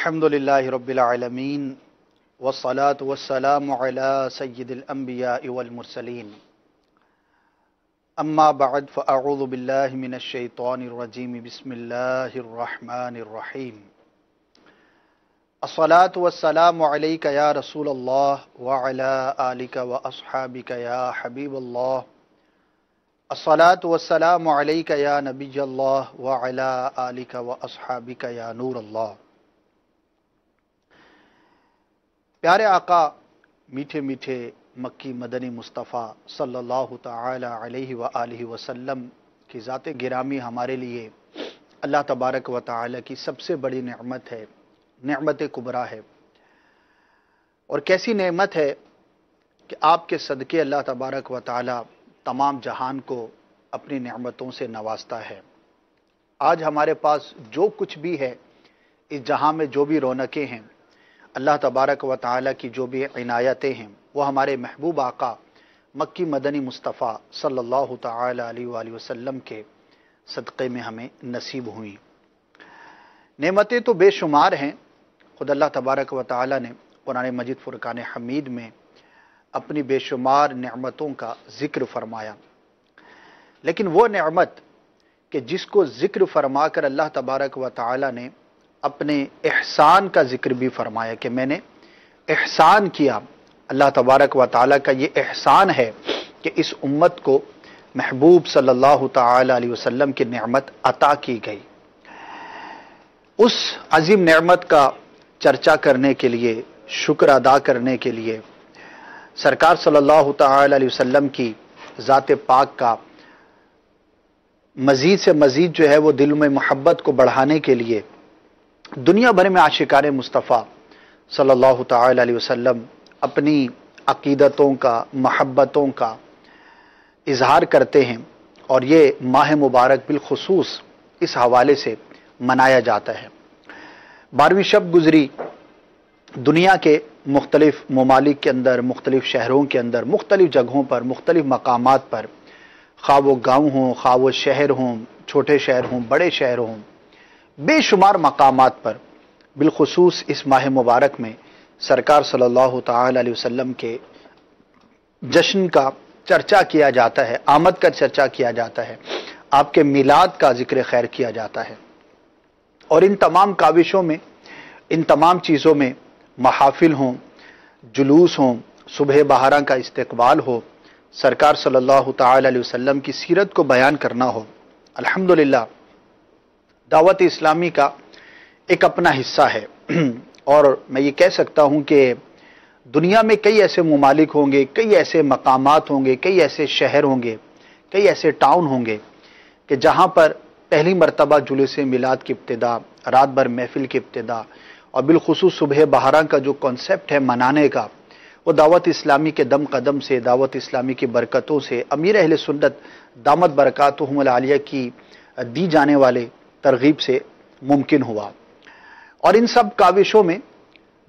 الحمدللہ رب العالمین والصلاة والسلام علی سید الانبیاء والمرسلین اما بعد فاعوذ باللہ من الشیطان الرجیم بسم اللہ الرحمن الرحیم الصلاة والسلام علیک یا رسول اللہ وعلی آلک واصحابک یا حبیب اللہ الصلاة والسلام علیک یا نبی اللہ وعلی آلک واصحابک یا نور اللہ۔ پیارے آقا میٹھے میٹھے مکی مدنی مصطفیٰ صلی اللہ تعالی علیہ وآلہ وسلم کی ذات گرامی ہمارے لیے اللہ تبارک و تعالی کی سب سے بڑی نعمت ہے، نعمت کبریٰ ہے۔ اور کیسی نعمت ہے کہ آپ کے صدقے اللہ تبارک و تعالی تمام جہان کو اپنی نعمتوں سے نوازتا ہے۔ آج ہمارے پاس جو کچھ بھی ہے، اس جہاں میں جو بھی رونقیں ہیں، اللہ تبارک و تعالی کی جو بھی عنایتیں ہیں، وہ ہمارے محبوب آقا مکی مدنی مصطفیٰ صلی اللہ تعالی علیہ وآلہ وسلم کے صدقے میں ہمیں نصیب ہوئیں۔ نعمتیں تو بے شمار ہیں۔ خود اللہ تبارک و تعالی نے قرآن مجید فرقان حمید میں اپنی بے شمار نعمتوں کا ذکر فرمایا، لیکن وہ نعمت کہ جس کو ذکر فرما کر اللہ تبارک و تعالی نے اپنے احسان کا ذکر بھی فرمایا کہ میں نے احسان کیا۔ اللہ تبارک و تعالیٰ کا یہ احسان ہے کہ اس امت کو محبوب صلی اللہ تعالی علیہ وسلم کی نعمت عطا کی گئی۔ اس عظیم نعمت کا چرچا کرنے کے لیے، شکر ادا کرنے کے لیے، سرکار صلی اللہ تعالی علیہ وسلم کی ذات پاک کا مزید سے مزید جو ہے وہ دل میں محبت کو بڑھانے کے لیے دنیا بھر میں عاشقان مصطفیٰ صلی اللہ تعالی علیہ وسلم اپنی عقیدتوں کا، محبتوں کا اظہار کرتے ہیں، اور یہ ماہ مبارک بالخصوص اس حوالے سے منایا جاتا ہے۔ 12ویں شب گزری، دنیا کے مختلف ممالک کے اندر، مختلف شہروں کے اندر، مختلف جگہوں پر، مختلف مقامات پر، خواہ وہ گاؤں ہوں، خواہ وہ شہر ہوں، چھوٹے شہر ہوں، بڑے شہر ہوں، بے شمار مقامات پر بالخصوص اس ماہ مبارک میں سرکار صلی اللہ تعالی علیہ وسلم کے جشن کا چرچا کیا جاتا ہے، آمد کا چرچا کیا جاتا ہے، آپ کے میلاد کا ذکر خیر کیا جاتا ہے۔ اور ان تمام کاوشوں میں، ان تمام چیزوں میں محافل ہوں، جلوس ہوں، صبح بہاراں کا استقبال ہو، سرکار صلی اللہ تعالی علیہ وسلم کی سیرت کو بیان کرنا ہو، الحمدللہ دعوت اسلامی کا ایک اپنا حصہ ہے۔ اور میں یہ کہہ سکتا ہوں کہ دنیا میں کئی ایسے ممالک ہوں گے، کئی ایسے مقامات ہوں گے، کئی ایسے شہر ہوں گے، کئی ایسے ٹاؤن ہوں گے کہ جہاں پر پہلی مرتبہ جلوس میلاد کی ابتدا، رات بھر محفل کی ابتدا، اور بالخصوص صبح بہاراں کا جو کانسیپٹ ہے منانے کا، وہ دعوت اسلامی کے دم قدم سے، دعوت اسلامی کی برکتوں سے، امیر اہل سنت دامت برکاتہم العالیہ کی دی جانے والے ترغیب سے ممکن ہوا۔ اور ان سب کاوشوں میں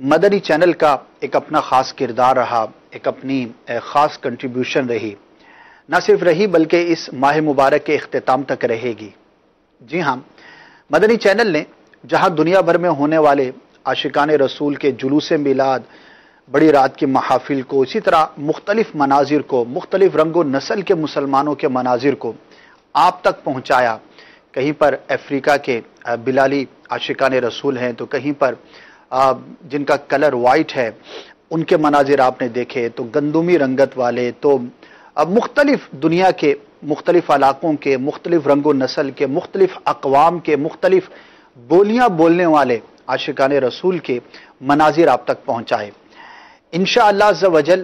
مدنی چینل کا ایک اپنا خاص کردار رہا، ایک اپنی خاص کنٹریبیوشن رہی، نہ صرف رہی بلکہ اس ماہ مبارک کے اختتام تک رہے گی۔ جی ہاں، مدنی چینل نے جہاں دنیا بھر میں ہونے والے عاشقان رسول کے جلوس میلاد، بڑی رات کی محافل کو، اسی طرح مختلف مناظر کو، مختلف رنگ و نسل کے مسلمانوں کے مناظر کو آپ تک پہنچایا۔ کہیں پر افریقہ کے بلالی عاشقان رسول ہیں، تو کہیں پر جن کا کلر وائٹ ہے ان کے مناظر آپ نے دیکھے، تو گندمی رنگت والے، تو مختلف دنیا کے مختلف علاقوں کے، مختلف رنگ و نسل کے، مختلف اقوام کے، مختلف بولیاں بولنے والے عاشقان رسول کے مناظر آپ تک پہنچائے۔ انشاءاللہ عز و جل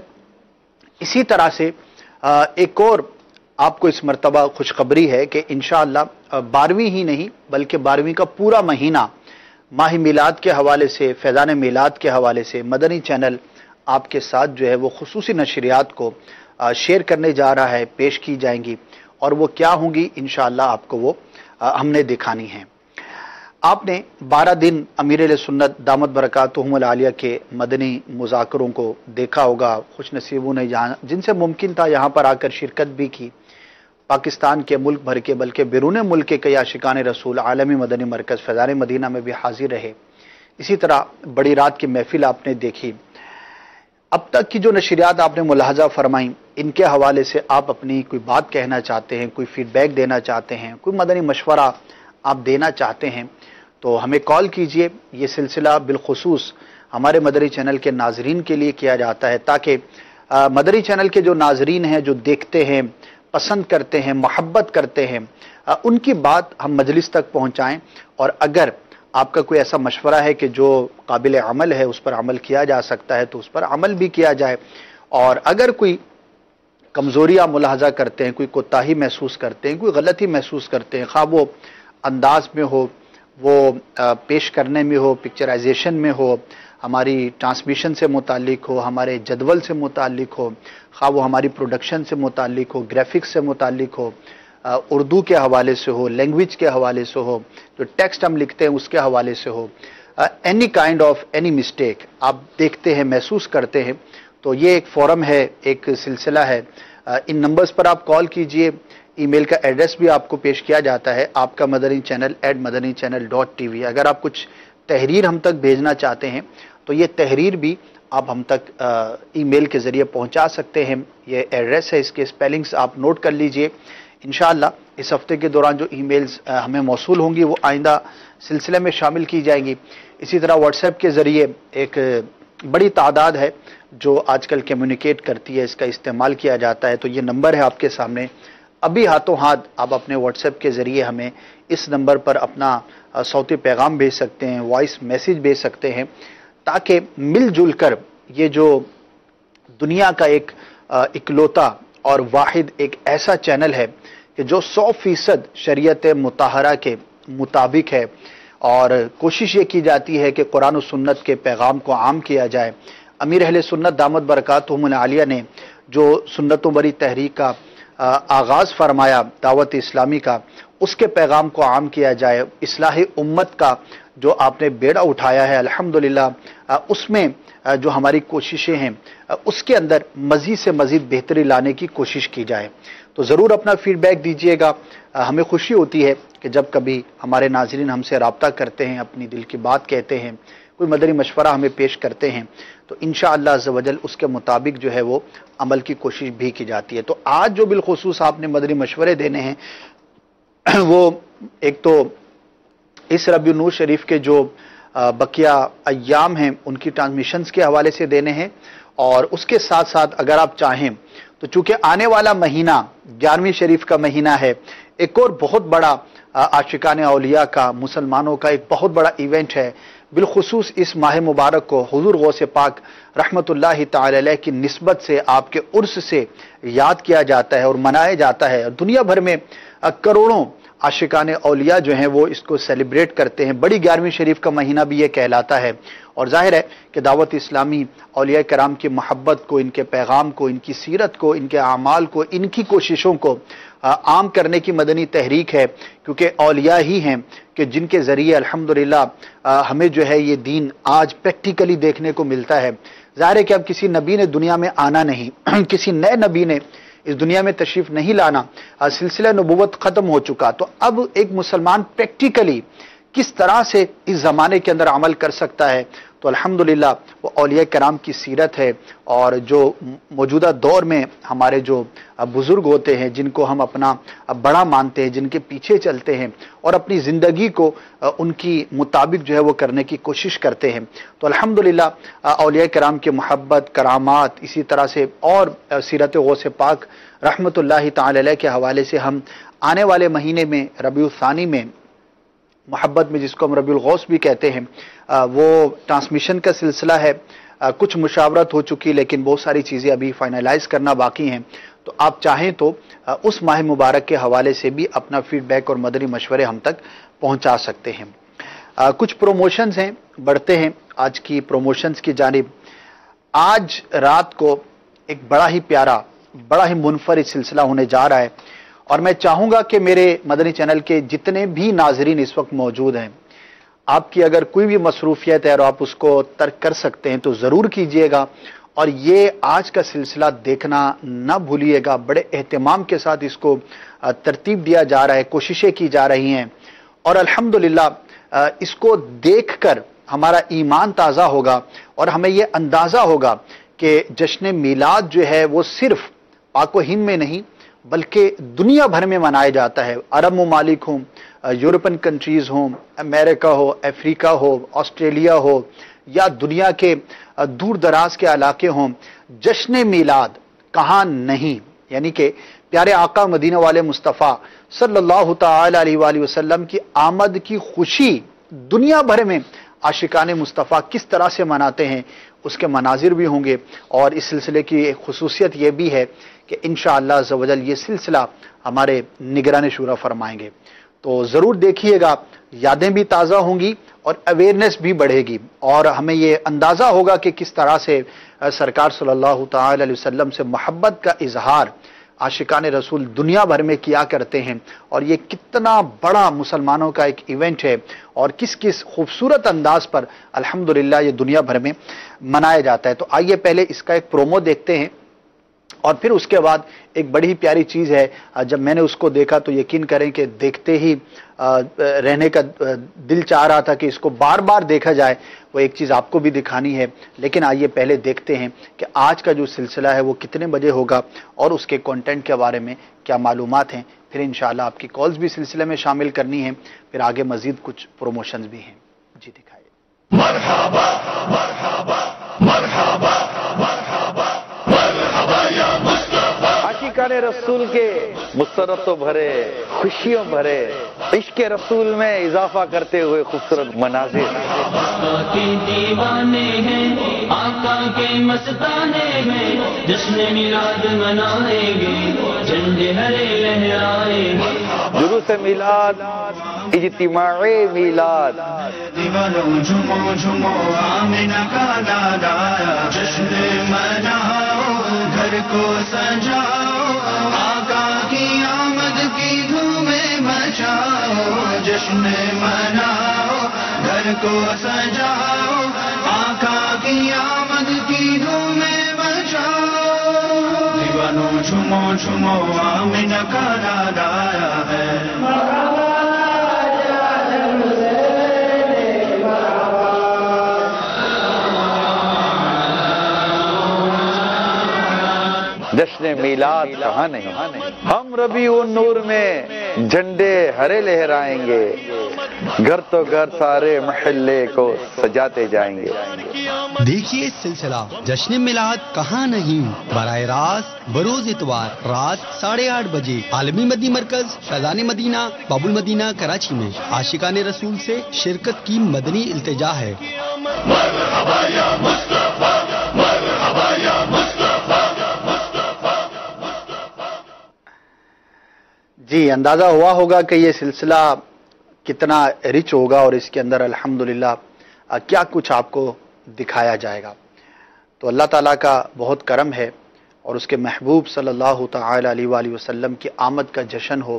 اسی طرح سے ایک اور آپ کو اس مرتبہ خوشخبری ہے کہ انشاءاللہ 12ویں ہی نہیں بلکہ 12ویں کا پورا مہینہ ماہ میلاد کے حوالے سے، فیضان میلاد کے حوالے سے مدنی چینل آپ کے ساتھ جو ہے وہ خصوصی نشریات کو شیئر کرنے جا رہا ہے، پیش کی جائیں گی، اور وہ کیا ہوں گی انشاءاللہ آپ کو وہ ہم نے دکھانی ہیں۔ آپ نے 12 دن امیر اہل سنت دامت برکاتہم العالیہ کے مدنی مذاکروں کو دیکھا ہوگا، خوش نصیبوں نے جن سے ممکن تھا یہاں پر آ کر شرکت بھی کی۔ پاکستان کے، ملک بھر کے، بلکہ بیرون ملک کے کئی عاشقان رسول عالمی مدنی مرکز فیضان مدینہ میں بھی حاضر رہے۔ इसी तरह बड़ी रात की महफिल आपने देखी। अब तक की जो नशरियात आपने मुलाहजा फरमाई, इनके हवाले से आप अपनी कोई बात कहना चाहते हैं, कोई फीडबैक देना चाहते हैं, कोई मदनी मशवरा आप देना चाहते हैं, तो हमें कॉल कीजिए। ये सिलसिला बिलखुसूस हमारे मदरी चैनल के नाजरीन के लिए किया जाता है, ताकि मदरी चैनल के जो नाजरीन हैं, जो देखते हैं, पसंद करते हैं, मोहब्बत करते हैं, उनकी बात हम मजलिस तक पहुंचाएं। और अगर आपका कोई ऐसा मशवरा है कि जो काबिल अमल है, उस पर अमल किया जा सकता है, तो उस पर अमल भी किया जाए। और अगर कोई कमज़ोरी आप मुलाहजा करते हैं, कोई कोताही महसूस करते हैं, कोई गलती महसूस करते हैं, खा वो अंदाज में हो, वो पेश करने में हो, पिक्चराइजेशन में हो, हमारी ट्रांसमिशन से मुतालिक हो, हमारे जदवल से मुतालिक हो, खा वो हमारी प्रोडक्शन से मुतालिक हो, ग्राफिक्स से मुतालिक हो, उर्दू के हवाले से हो, लैंग्वेज के हवाले से हो, जो टेक्स्ट हम लिखते हैं उसके हवाले से हो, any kind of any mistake आप देखते हैं, महसूस करते हैं, तो ये एक फोरम है, एक सिलसिला है। इन नंबर्स पर आप कॉल कीजिए। ईमेल का एड्रेस भी आपको पेश किया जाता है, आपका मदनी चैनल @madanichannel.tv। अगर आप कुछ तहरीर हम तक भेजना चाहते हैं तो ये तहरीर भी आप हम तक ईमेल के ज़रिए पहुंचा सकते हैं। ये एड्रेस है, इसके स्पेलिंग्स आप नोट कर लीजिए। इंशाअल्लाह इस हफ्ते के दौरान जो ईमेल्स हमें मौसूल होंगी वो आइंदा सिलसिले में शामिल की जाएंगी। इसी तरह व्हाट्सएप के ज़रिए एक बड़ी तादाद है जो आजकल कम्युनिकेट करती है, इसका इस्तेमाल किया जाता है। तो ये नंबर है आपके सामने, अभी हाथों हाथ आप अपने व्हाट्सएप के ज़रिए हमें इस नंबर पर अपना सौती पैगाम भेज सकते हैं, वॉइस मैसेज भेज सकते हैं, ताकि मिलजुल कर ये जो दुनिया का एक इकलौता और वाहिद एक ऐसा चैनल है कि जो 100% शरीयत मुताहरा के मुताबिक है, और कोशिश ये की जाती है कि कुरान और सुन्नत के पैगाम को आम किया जाए। अमीर अहले सुन्नत दामत बरकातहुमुल आलिया ने जो सुन्नतों बरी तहरीक का आगाज़ फरमाया, दावत इस्लामी का, उसके पैगाम को आम किया जाए। इस्लाह उम्मत का जो आपने बेड़ा उठाया है, अल्हम्दुलिल्लाह उसमें जो हमारी कोशिशें हैं उसके अंदर मज़ीद से मज़ीद बेहतरी लाने की कोशिश की जाए। तो ज़रूर अपना फीडबैक दीजिएगा। हमें खुशी होती है कि जब कभी हमारे नाज़रीन हमसे रब्ता करते हैं, अपनी दिल की बात कहते हैं, कोई मदनी मशवरा हमें पेश करते हैं, तो इंशाअल्लाह अज़्ज़ वजल उसके मुताबिक जो है वो अमल की कोशिश भी की जाती है। तो आज जो बिलखुसूस आपने मदनी मशवरे देने हैं वो एक तो इस रबीउन नूर शरीफ के जो बकिया अय्याम हैं उनकी ट्रांसमिशंस के हवाले से देने हैं, और उसके साथ साथ अगर आप चाहें तो चूंकि आने वाला महीना 11वीं शरीफ का महीना है, एक और बहुत बड़ा आशिकाने औलिया का, मुसलमानों का एक बहुत बड़ा इवेंट है। बिलखुसूस इस माह मुबारक को हुजूर गौसे पाक रहमतुल्लाहि तआला अलैह की निस्बत से, आपके उर्स से याद किया जाता है और मनाया जाता है। दुनिया भर में करोड़ों आशिकाने औलिया जो हैं वो इसको सेलिब्रेट करते हैं। बड़ी 11वीं शरीफ का महीना भी ये कहलाता है, और जाहिर है कि दावत इस्लामी औलिया कराम की मोहब्बत को, इनके पैगाम को, इनकी सीरत को, इनके आमाल को, इनकी कोशिशों को आम करने की मदनी तहरीक है, क्योंकि औलिया ही हैं कि जिनके ज़रिए अल्हम्दुलिल्लाह हमें जो है ये दीन आज प्रैक्टिकली देखने को मिलता है। ज़ाहिर है कि अब किसी नबी ने दुनिया में आना नहीं किसी नए नबी ने इस दुनिया में तशरीफ नहीं लाना, सिलसिला नबूवत ख़त्म हो चुका। तो अब एक मुसलमान प्रैक्टिकली किस तरह से इस ज़माने के अंदर अमल कर सकता है, तो अल्हम्दुलिल्लाह वो औलिया कराम की सीरत है। और जो मौजूदा दौर में हमारे जो बुज़ुर्ग होते हैं, जिनको हम अपना बड़ा मानते हैं, जिनके पीछे चलते हैं और अपनी ज़िंदगी को उनकी मुताबिक जो है वो करने की कोशिश करते हैं, तो अल्हम्दुलिल्लाह औलिया कराम की मोहब्बत, करामात, इसी तरह से और सीरत गौसे पाक रहमतुल्लाहि तआला अलैह के हवाले से हम आने वाले महीने में रबीउल सानी में, मोहब्बत में जिसको हम रबीउल गौस भी कहते हैं, वो ट्रांसमिशन का सिलसिला है। कुछ मुशावरत हो चुकी, लेकिन बहुत सारी चीज़ें अभी फाइनलाइज करना बाकी हैं। तो आप चाहें तो उस माह मुबारक के हवाले से भी अपना फीडबैक और मदनी मशवरे हम तक पहुंचा सकते हैं। कुछ प्रोमोशंस हैं, बढ़ते हैं आज की प्रोमोशंस की जानिब। आज रात को एक बड़ा ही प्यारा, बड़ा ही मुनफरिद सिलसिला होने जा रहा है, और मैं चाहूँगा कि मेरे मदनी चैनल के जितने भी नाजरीन इस वक्त मौजूद हैं, आपकी अगर कोई भी मसरूफियत है और आप उसको तर्क कर सकते हैं तो ज़रूर कीजिएगा, और ये आज का सिलसिला देखना ना भूलिएगा। बड़े एहतमाम के साथ इसको तरतीब दिया जा रहा है, कोशिशें की जा रही हैं, और अल्हम्दुलिल्लाह इसको देखकर ہمارا ایمان تازہ ہوگا اور ہمیں یہ اندازہ ہوگا کہ جشن میلاد جو ہے وہ صرف پاک و ہند میں نہیں بلکہ دنیا بھر میں منایا جاتا ہے. عرب ممالک ہوں، یورپین کنٹریز ہوں، امریکہ ہو، افریقہ ہو، آسٹریلیا ہو یا دنیا کے دور دراز کے علاقے ہوں، جشن میلاد کہاں نہیں. یعنی کہ پیارے آقا مدینہ والے مصطفیٰ صلی اللہ تعالی علیہ وآلہ وسلم کی آمد کی خوشی دنیا بھر میں عاشقان مصطفیٰ کس طرح سے مناتے ہیں، اس کے مناظر بھی ہوں گے. اور اس سلسلے کی ایک خصوصیت یہ بھی ہے کہ انشاءاللہ عز و جل یہ سلسلہ ہمارے نگران شورا فرمائیں گے. تو ضرور دیکھیے گا، یادیں بھی تازہ ہوں گی اور اویئرنیس بھی بڑھے گی، اور ہمیں یہ اندازہ ہوگا کہ کس طرح سے سرکار صلی اللہ تعالی علیہ وسلم سے محبت کا اظہار عاشقان رسول دنیا بھر میں کیا کرتے ہیں، اور یہ کتنا بڑا مسلمانوں کا ایک ایونٹ ہے اور کس کس خوبصورت انداز پر الحمدللہ یہ دنیا بھر میں منایا جاتا ہے. تو آئیے پہلے اس کا ایک پرومو دیکھتے ہیں اور پھر اس کے بعد ایک بڑی پیاری چیز ہے. جب میں نے اس کو دیکھا تو یقین کریں کہ دیکھتے ہی رہنے کا دل چاہ رہا تھا کہ اس کو بار بار دیکھا جائے. وہ ایک چیز آپ کو بھی دکھانی ہے، لیکن آئیے پہلے دیکھتے ہیں کہ آج کا جو سلسلہ ہے وہ کتنے بجے ہوگا اور اس کے کنٹینٹ کے بارے میں کیا معلومات ہیں. پھر انشاءاللہ آپ کی کالز بھی سلسلے میں شامل کرنی ہیں، پھر آگے مزید کچھ پروموشنز بھی ہیں. جی دکھائیے. مرحبا مرحبا مرحبا مرحبا مرحبا یا مصطفیٰ. عاشقان رسول کے مسرتوں بھرے، خوشیوں بھرے عشق رسول میں اضافہ کرتے ہوئے خوبصورت مناظر. آقا کے دیوانے ہیں، آقا کے مستانے ہیں، جشن میلاد منائیں گے، جھنڈے ہرے لہرائیں گے. جلوس میلاد، اجتماع میلاد. دیوانوں جھومو جھومو آمنہ کا لالا، جشن مناؤ گھر کو سجاؤ، آقا کی آمد کی دھومیں مچاؤ، جشن مناؤ گھر کو سجاؤ، آقا کی آمد کی دھومیں مچاؤ. دیوانوں جھومو جھومو آمنہ کا لالا آیا ہے. جشن میلاد کہاں نہیں، ہم ربیع النور میں جھنڈے ہرے لہرائیں گے، گھر تو گھر سارے محلے کو سجاتے جائیں گے. دیکھیے سلسلہ جشن میلاد کہاں نہیں براہ راست بروز اتوار رات 8:30 بجے عالمی مدنی مرکز فیضان مدینہ باب المدینہ کراچی میں عاشقان رسول سے شرکت کی مدنی التجا ہے. مرحبا یا مصطفیٰ، مرحبا یا مصطفیٰ. جی اندازہ ہوا ہوگا کہ یہ سلسلہ کتنا رچ ہوگا اور اس کے اندر الحمدللہ کیا کچھ آپ کو دکھایا جائے گا. تو اللہ تعالیٰ کا بہت کرم ہے اور اس کے محبوب صلی اللہ تعالی علیہ وآلہ وسلم کی آمد کا جشن ہو،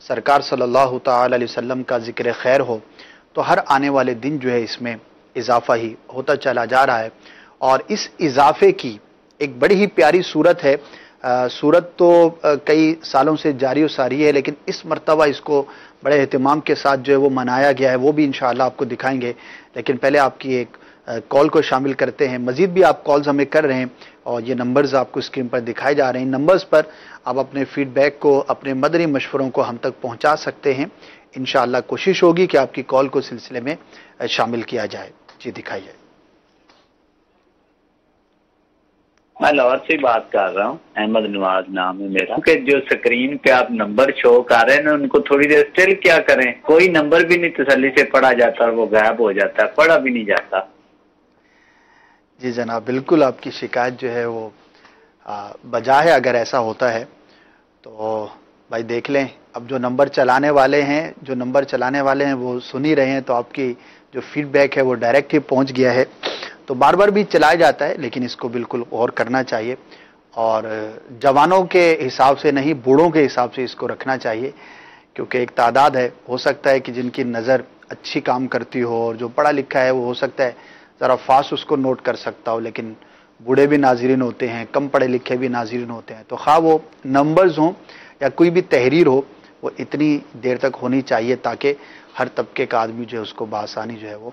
سرکار صلی اللہ تعالی علیہ وسلم کا ذکر خیر ہو، تو ہر آنے والے دن جو ہے اس میں اضافہ ہی ہوتا چلا جا رہا ہے. اور اس اضافے کی ایک بڑی ہی پیاری صورت ہے. صورت تو کئی سالوں سے جاری و ساری ہے، لیکن اس مرتبہ اس کو بڑے اہتمام کے ساتھ جو ہے وہ منایا گیا ہے، وہ بھی انشاءاللہ آپ کو دکھائیں گے. لیکن پہلے آپ کی ایک کال کو شامل کرتے ہیں. مزید بھی آپ کالز ہمیں کر رہے ہیں اور یہ نمبرز آپ کو اسکرین پر دکھائے جا رہے ہیں. نمبرز پر آپ اپنے فیڈ بیک کو، اپنے مدنی مشوروں کو ہم تک پہنچا سکتے ہیں. انشاءاللہ کوشش ہوگی کہ آپ کی کال کو سلسلے میں شامل کیا جائے. جی دکھائیے. میں لاہور سے بات کر رہا ہوں، احمد نواز نام ہے میرا. کہ جو سکرین پہ آپ نمبر شو کر رہے ہیں ان کو تھوڑی دیر اسٹل کیا کریں، کوئی نمبر بھی نہیں تسلی سے پڑھا جاتا اور وہ غائب ہو جاتا ہے، پڑھا بھی نہیں جاتا. جی جناب بالکل آپ کی شکایت جو ہے وہ بجا ہے. اگر ایسا ہوتا ہے تو بھائی دیکھ لیں، اب جو نمبر چلانے والے ہیں وہ سن ہی رہے ہیں، تو آپ کی جو فیڈ بیک ہے وہ ڈائریکٹ ہی پہنچ گیا ہے. تو بار بار بھی چلایا جاتا ہے، لیکن اس کو بالکل غور کرنا چاہیے اور جوانوں کے حساب سے نہیں، بوڑھوں کے حساب سے اس کو رکھنا چاہیے، کیونکہ ایک تعداد ہے، ہو سکتا ہے کہ جن کی نظر اچھی کام کرتی ہو اور جو پڑھا لکھا ہے وہ ہو سکتا ہے ذرا فاسٹ اس کو نوٹ کر سکتا ہو، لیکن بوڑھے بھی ناظرین ہوتے ہیں، کم پڑھے لکھے بھی ناظرین ہوتے ہیں. تو خواہ وہ نمبرز ہوں یا کوئی بھی تحریر ہو، وہ اتنی دیر تک ہونی چاہیے تاکہ ہر طبقے کا آدمی جو ہے اس کو بآسانی جو ہے وہ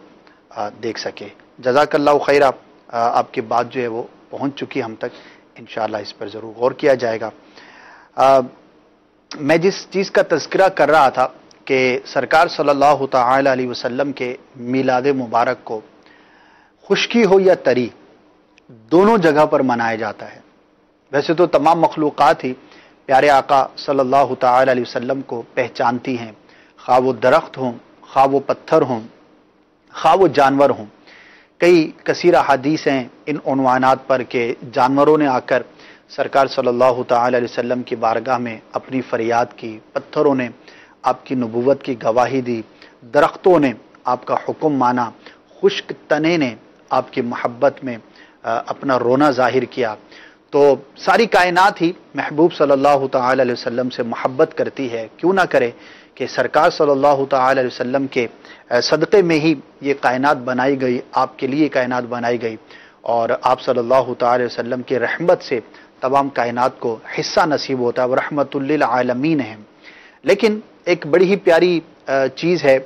देख सके। जज़ाकल्लाहु खैरा। आपकी बात जो है वो पहुंच चुकी हम तक, इंशाअल्लाह इस पर ज़रूर गौर किया जाएगा। मैं जिस चीज़ का तज़किरा कर रहा था कि सरकार सल्लल्लाहु तआला अलैहि वसल्लम के मिलाद मुबारक को खुश्की हो या तरी दोनों जगह पर मनाया जाता है। वैसे तो तमाम मखलूक़ात ही प्यारे आका सल्लल्लाहु तआला अलैहि वसल्लम को पहचानती हैं, खा वो दरख्त हों, खा वो पत्थर हों, खा वो जानवर हों। कई कसीर अहादीस हैं इन उन्वानात पर कि जानवरों ने आकर सरकार सल्लल्लाहु तआला अलैहि वसल्लम की बारगाह में अपनी फरियाद की, पत्थरों ने आपकी नबूवत की गवाही दी, दरख्तों ने आपका हुक्म माना, खुश्क तने ने आपकी मोहब्बत में अपना रोना जाहिर किया। तो सारी कायनात ही महबूब सल्लल्लाहु तआला अलैहि वसल्लम से मोहब्बत करती है। क्यों ना करे कि सरकार सल्लल्लाहु तआला अलैहि वसल्लम के सदक़े में ही ये कायनात बनाई गई, आपके लिए कायनात बनाई गई, और आप सल्लल्लाहु तआला अलैहि वसल्लम की रहमत से तमाम कायनात को हिस्सा नसीब होता है, वो रहमतुल लिल आलमीन है। लेकिन एक बड़ी ही प्यारी चीज़ है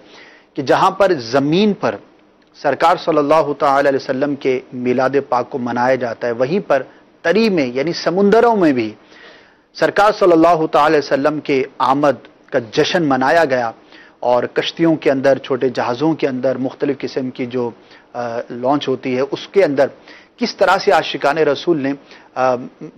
कि जहाँ पर ज़मीन पर सरकार सल्लल्लाहु तआला अलैहि वसल्लम के मिलाद पाक को मनाया जाता है, वहीं पर तरी में यानी समुंदरों में भी सरकार सल्लल्लाहु तआला अलैहि वसल्लम के आमद का जश्न मनाया गया। और कश्तियों के अंदर, छोटे जहाज़ों के अंदर, मुख्तलिफ़ किस्म की जो लॉन्च होती है उसके अंदर किस तरह से आशिकान रसूल ने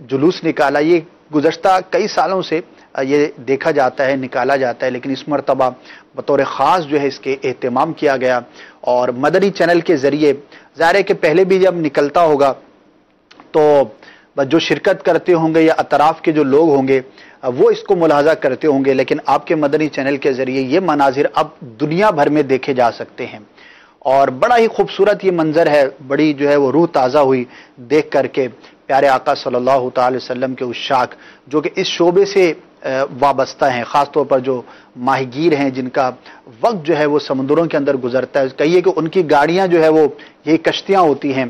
जुलूस निकाला, ये गुज़श्ता कई सालों से ये देखा जाता है, निकाला जाता है। लेकिन इस मरतबा बतौर ख़ास जो है इसके एहतमाम किया गया, और मदनी चैनल के ज़रिए ज़ाहिर है कि पहले भी जब निकलता होगा तो जो शिरकत करते होंगे या अतराफ़ के जो लोग होंगे वो इसको मुलाहजा करते होंगे, लेकिन आपके मदनी चैनल के ज़रिए ये मनाजिर अब दुनिया भर में देखे जा सकते हैं। और बड़ा ही खूबसूरत ये मंज़र है, बड़ी जो है वो रूह ताज़ा हुई देख करके प्यारे आका सल्लल्लाहु तआला अलैहि वसल्लम के उशाक जो कि इस शोबे से वाबस्ता हैं, ख़ास तौर पर जो माहीगीर हैं जिनका वक्त जो है वो समुद्रों के अंदर गुजरता है, कहिए कि उनकी गाड़ियाँ जो है वो यही कश्तियाँ होती हैं।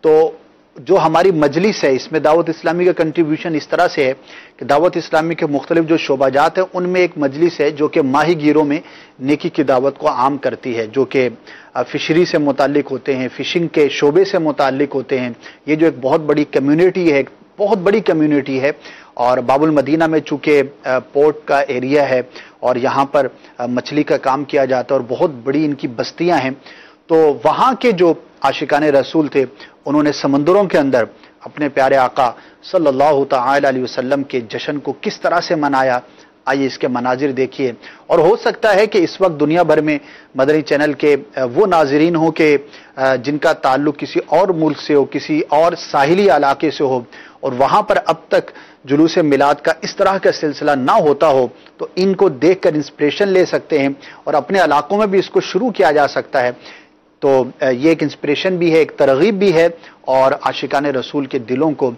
तो जो हमारी मजलिस है इसमें दावत इस्लामी का कंट्रीब्यूशन इस तरह से है कि दावत इस्लामी के मुख्तलिफ जो शोबाजात हैं उनमें एक मजलिस है जो कि माहीगीरों में नेकी की दावत को आम करती है, जो कि फ़िशरी से मुताल्लिक होते हैं, फ़िशिंग के शोबे से मुताल्लिक होते हैं। ये जो एक बहुत बड़ी कम्युनिटी है, एक बहुत बड़ी कम्युनिटी है, और बाबुल मदीना में चूँकि पोर्ट का एरिया है और यहाँ पर मछली का काम किया जाता है और बहुत बड़ी इनकी बस्तियाँ हैं, तो वहाँ के जो आशिकाने रसूल थे उन्होंने समंदरों के अंदर अपने प्यारे आका सल्लल्लाहु तआला अलैहि वसल्लम के जश्न को किस तरह से मनाया। आइए इसके मनाजिर देखिए। और हो सकता है कि इस वक्त दुनिया भर में मदनी चैनल के वो नाजरीन हो कि जिनका ताल्लुक किसी और मुल्क से हो, किसी और साहिली इलाके से हो, और वहाँ पर अब तक जुलूस मिलाद का इस तरह का सिलसिला ना होता हो, तो इनको देखकर इंस्पिरेशन ले सकते हैं और अपने इलाकों में भी इसको शुरू किया जा सकता है। तो ये एक इंस्पिरेशन भी है, एक तरगीब भी है, और आशिकाने रसूल के दिलों को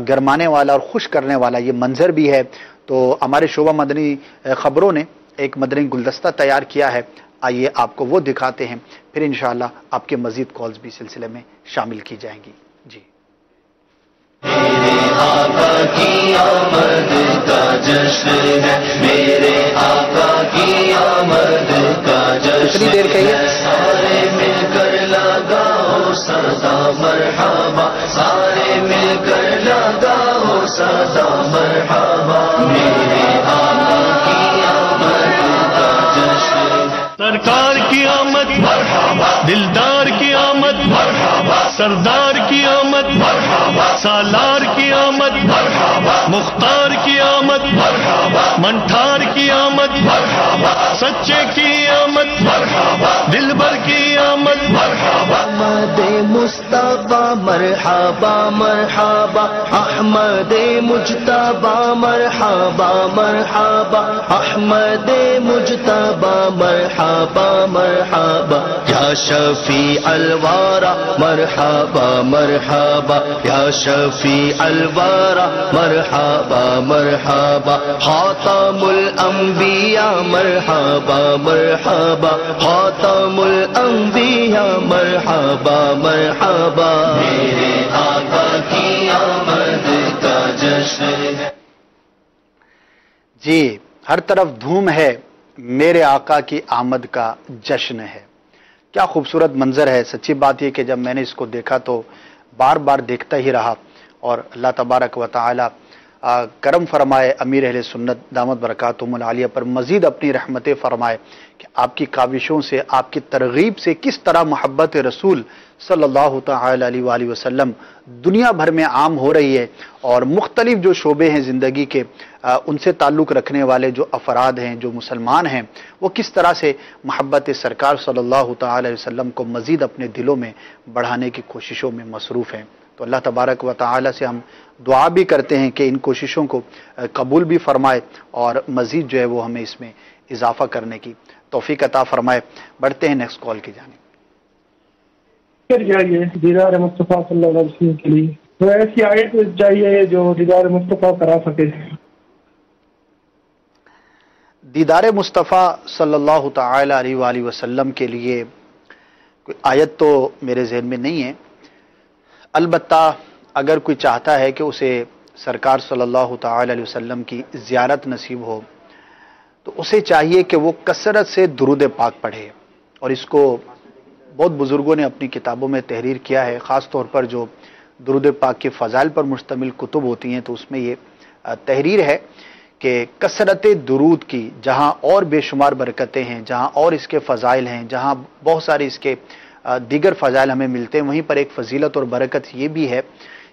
गरमाने वाला और खुश करने वाला ये मंजर भी है। तो हमारे शोबा मदनी खबरों ने एक मदनी गुलदस्ता तैयार किया है, आइए आपको वो दिखाते हैं, फिर इंशाअल्लाह आपके मजीद कॉल्स भी सिलसिले में शामिल की जाएंगी। जी, मेरे आका की आमद का जश्न है, मेरे आका की आमद का जश्न। कितनी देर कहिए? सारे मिलकर लगाओ सदा मरहबा, सारे मिलकर लगाओ सदा मरहबा। मेरे आका की आमद का जश्न है। सरकार की आमद मरहबा, दिलदार की आमद मरहबा, सरदार की आमद मरहबा, सालार की आमद मरहबा, मुख्तार की आमद मरहबा, मंठार की आमद मरहबा, सच्चे की आमद मरहबा, दिलबर की आमद मरहबा। अहमद मुस्तफा मरहबा मरहबा, अहमद मुजतबा मरहबा मरहबा, अहमद मुजतबा मरहबा मरहबा। या शफी अलवारा मरहबा मरहबा, या शफी अलवारा मरहबा मरहबा। खातमुल अंबिया मरहबा मरहबा, खातमुल अंबिया मरहबा मरहबा। मेरे आका की आमद का जश्न है। जी, हर तरफ धूम है, मेरे आका की आमद का जश्न है। क्या खूबसूरत मंजर है। सच्ची बात यह कि जब मैंने इसको देखा तो बार बार देखता ही रहा, और अल्लाह तबारक व तआला करम फरमाए अमीर अहले सुन्नत दामत बरकातुहुमुल आलिया पर मजीद अपनी रहमतें फरमाए कि आपकी काविशों से, आपकी तरगीब से किस तरह मोहब्बत रसूल सल्लल्लाहु तआला अलैहि वसल्लम दुनिया भर में आम हो रही है, और मुख्तलिफ जो शोबे हैं ज़िंदगी के, उनसे ताल्लुक़ रखने वाले जो अफराद हैं, जो मुसलमान हैं, वो किस तरह से मोहब्बत सरकार सल्लल्लाहु तआला अलैहि वसल्लम को मज़ीद अपने दिलों में बढ़ाने की कोशिशों में मसरूफ़ हैं। तो अल्लाह तबारक व तआला से हम दुआ भी करते हैं कि इन कोशिशों को कबूल भी फरमाए और मज़ीद जो है वो हमें इसमें इजाफा करने की तौफीक अता फरमाए। बढ़ते हैं नेक्स्ट कॉल की जानिब। फिर जाइए दीदार मुस्तफ़ा सल्लल्लाहु अलैहि वसल्लम के लिए तो ऐसी आयत चाहिए जो दीदार मुस्तफ़ा करा सके। दीदार मुस्तफ़ा सल्लल्लाहु तआला अलैहि वसल्लम के लिए कोई आयत तो मेरे जहन में नहीं है। अलबत्ता अगर कोई चाहता है कि उसे सरकार सल्लल्लाहु तआला अलैहि वसल्लम की ज़ियारत नसीब हो, तो उसे चाहिए कि वो कसरत से दुरूद पाक पढ़े, और इसको बहुत बुज़ुर्गों ने अपनी किताबों में तहरीर किया है। ख़ास तौर पर जो दुरूद पाक के फ़ज़ाइल पर मुश्तमिल कुतुब होती हैं, तो उसमें ये तहरीर है कि कसरत दुरूद की जहाँ और बेशुमार बरकतें हैं, जहाँ और इसके फ़ज़ाइल हैं, जहाँ बहुत सारे इसके दीगर फ़ज़ाइल हमें मिलते हैं, वहीं पर एक फ़जीलत और बरकत ये भी है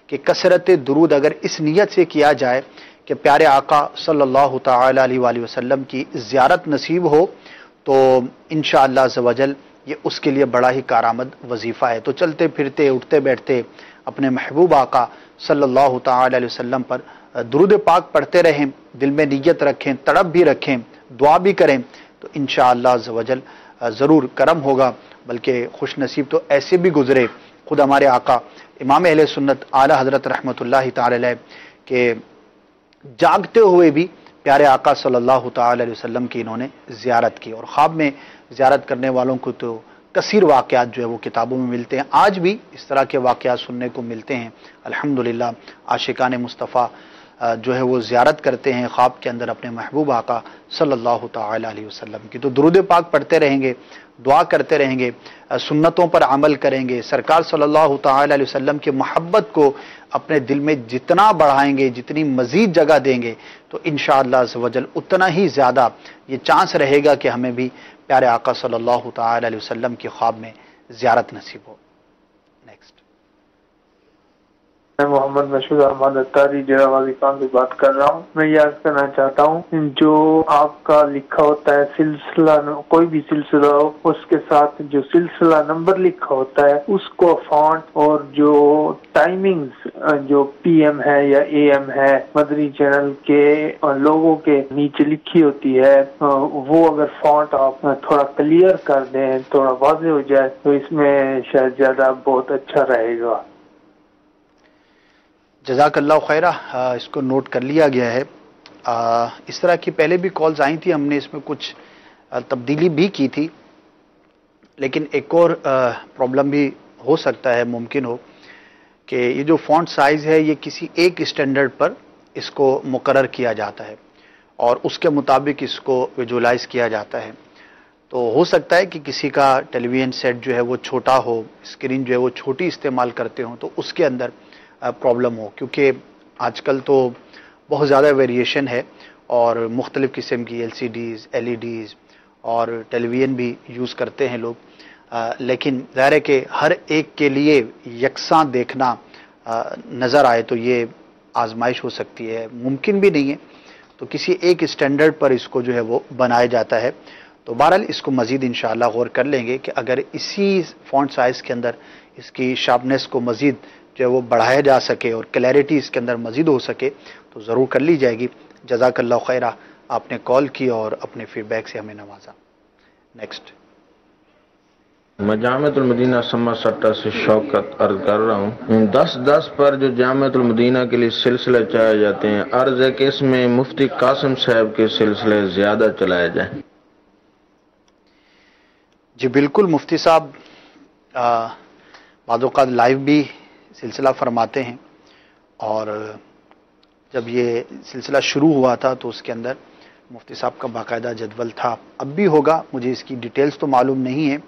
कि कसरत दुरूद अगर इस नीयत से किया जाए कि प्यारे आका सल्लल्लाहु तआला अलैहि वसल्लम की ज़ियारत नसीब हो, तो इंशाअल्लाह अज़्ज़ व जल ये उसके लिए बड़ा ही कारआमद वजीफ़ा है। तो चलते फिरते उठते बैठते अपने महबूब आका सल्लल्लाहु तआला अलैहि वसल्लम पर दुरूद पाक पढ़ते रहें, दिल में नीयत रखें, तड़प भी रखें, दुआ भी करें, तो इंशाअल्लाह अज़्ज़ व जल ज़रूर करम होगा। बल्कि खुश नसीब तो ऐसे भी गुजरे, खुद हमारे आका इमाम अहले सुन्नत आला हज़रत रहमतुल्लाहि तआला अलैह के जागते हुए भी प्यारे आका सल्लल्लाहु तआला अलैहि वसल्लम की इन्होंने ज़ियारत की, और ख्वाब में ज़ियारत करने वालों को तो कसीर वाक़यात जो है वो किताबों में मिलते हैं। आज भी इस तरह के वाक़यात सुनने को मिलते हैं। अल्हम्दुलिल्लाह आशिकान मुस्तफ़ा जो है वो ज़ियारत करते हैं ख्वाब के अंदर अपने महबूब आका सल्लल्लाहु तआला अलैहि वसल्लम की। तो दुरूद पाक पढ़ते रहेंगे, दुआ करते रहेंगे, सुन्नतों पर अमल करेंगे, सरकार सल्लल्लाहु तआला अलैहि वसल्लम की मोहब्बत को अपने दिल में जितना बढ़ाएंगे, जितनी मज़ीद जगह देंगे, तो इंशाअल्लाह अज़्ज़ व जल उतना ही ज़्यादा ये चांस रहेगा कि हमें भी प्यारे आका सल्लल्लाहु तआला अलैहि वसल्लम के ख्वाब में ज़ियारत नसीब हो। नेक्स्ट, मैं मोहम्मद मशहूर अहमद अत्तारी डेराबाजी खान से बात कर रहा हूँ। मैं याद करना चाहता हूँ, जो आपका लिखा होता है सिलसिला, कोई भी सिलसिला हो, उसके साथ जो सिलसिला नंबर लिखा होता है उसको फॉन्ट और जो टाइमिंग्स जो पीएम है या एएम है मदनी चैनल के लोगों के नीचे लिखी होती है, वो अगर फॉन्ट आप थोड़ा क्लियर कर दें, थोड़ा वाज़ेह हो जाए, तो इसमें शायद ज्यादा बहुत अच्छा रहेगा। जज़ाकल्लाहु खैरा, इसको नोट कर लिया गया है। इस तरह की पहले भी कॉल्स आई थी, हमने इसमें कुछ तब्दीली भी की थी, लेकिन एक और प्रॉब्लम भी हो सकता है, मुमकिन हो कि ये जो फॉन्ट साइज़ है ये किसी एक स्टैंडर्ड पर इसको मुकर्रर किया जाता है और उसके मुताबिक इसको विजुलाइज किया जाता है। तो हो सकता है कि किसी का टेलीविज़न सेट जो है वो छोटा हो, स्क्रीन जो है वो छोटी इस्तेमाल करते हो, तो उसके अंदर प्रॉब्लम हो, क्योंकि आजकल तो बहुत ज़्यादा वेरिएशन है और मुख्तलिफ़ किस्म की LCDs, LEDs और टेलीविज़न भी यूज़ करते हैं लोग, लेकिन ज़ाहिर है कि हर एक के लिए यकसां देखना नज़र आए तो ये आजमाइश हो सकती है, मुमकिन भी नहीं है। तो किसी एक स्टैंडर्ड पर इसको जो है वो बनाया जाता है। तो बहरहाल इसको मज़ीद इंशाअल्लाह गौर कर लेंगे कि अगर इसी फ़ॉन्ट साइज़ के अंदर इसकी शार्पनेस को मज़ीद जो है वो बढ़ाया जा सके और क्लैरिटी इसके अंदर मज़ीद हो सके तो ज़रूर कर ली जाएगी। जज़ाकल्लाहु खैरा, आपने कॉल की और अपने फीडबैक से हमें नवाजा। नेक्स्ट, मैं जामिअतुल मदीना सम्मा सट्टा से शौकत अर्ज कर रहा हूँ। 10-10 पर जो जामिअतुल मदीना के लिए सिलसिले चलाए जाते हैं, अर्ज है कि इसमें मुफ्ती कासिम साहब के सिलसिले ज़्यादा चलाए जाएँ। जी बिल्कुल, मुफ्ती साहब बाज़ औक़ात लाइव भी सिलसिला फरमाते हैं, और जब ये सिलसिला शुरू हुआ था तो उसके अंदर मुफ्ती साहब का बाकायदा जदवल था, अब भी होगा, मुझे इसकी डिटेल्स तो मालूम नहीं है,